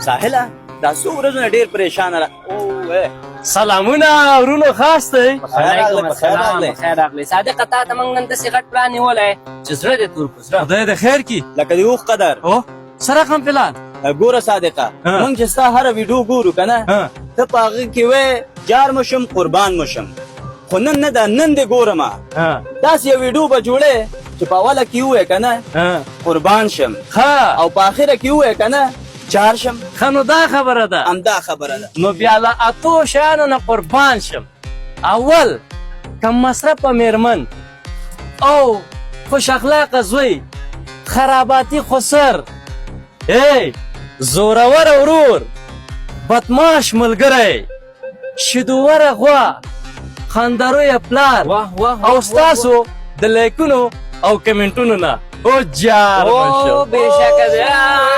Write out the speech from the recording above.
ساحله دا څو ورځې ډیر پریشان را او سلامونه ورونو خاص دی. علیکم السلام. خیر راغلی صادق تا ته موږ نن داسې غټ پلان نیولی چې زړه دې تور کړو زړه خدای دې خیر کی. لکه د اوښ قدر او سره کوم پلان؟ ګوره صادقه موږ چې ستا هره ویډیو ګورو که نه ته په هغه کې وې جار مو شم قربان مو شم خو نن نه ده نن دې ګورم داسې یو ویډیو به جوړې چې په اوله کې ووایې که نه قربان شم او په آخره کې ووایې که نه جار شم. ښه نو دا خبره ده. همدا خبره ده. نو بیا له اتو شیانو نه قربان شم. اول کم مصرفه میرمن او خوش اخلاقه زوی خراباتی خسر زورور ورور بدماش ملګری شیدووره غوا خاندارویه پلار او ستاسو د لایکونو او کمنټونو نه او جار او بېشکه ده